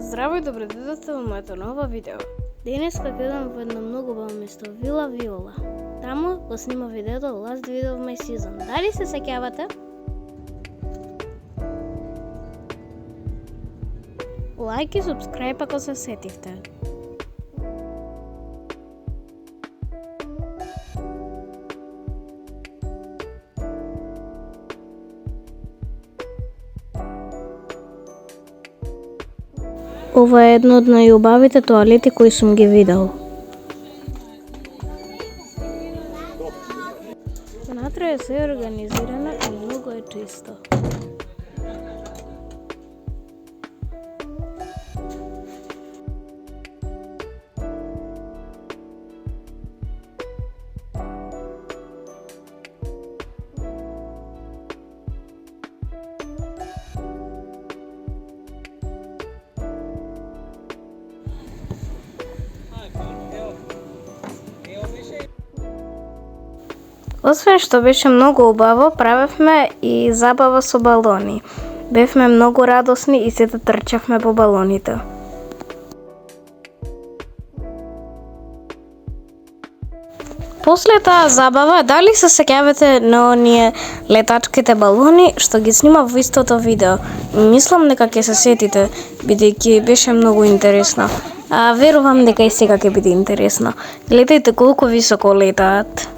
Здраво и добре дојдовте во моето ново видео. Денеска гледам во едно многу убаво место, Вила Виола. Таму го снима видеото Last Video of My Season. Дали се сеќавате? Лайк и субскрайб ако се сетивте. Ова е едно од најубавите тоалети кои сум ги видел. Внатре е се организирано и многу е чисто. Освен што беше многу убаво, правевме и забава со балони. Бевме многу радосни и сите трчавме по балоните. После таа забава, дали се сеќавате на оние летачките балони што ги снимав во истото видео? Мислам дека ќе се сетите, бидејќи беше многу интересно. А верувам дека и сега ќе биде интересно. Гледајте колку високо летаат.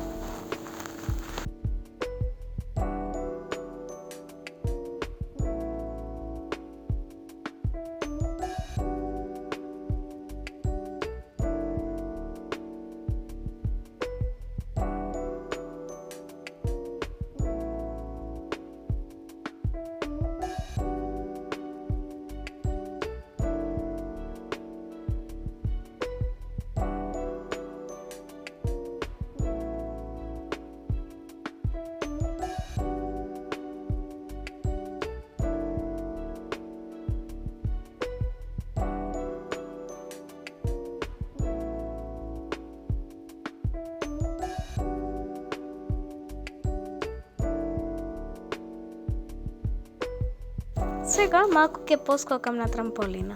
Сега малку ќе поскокам на трамполина.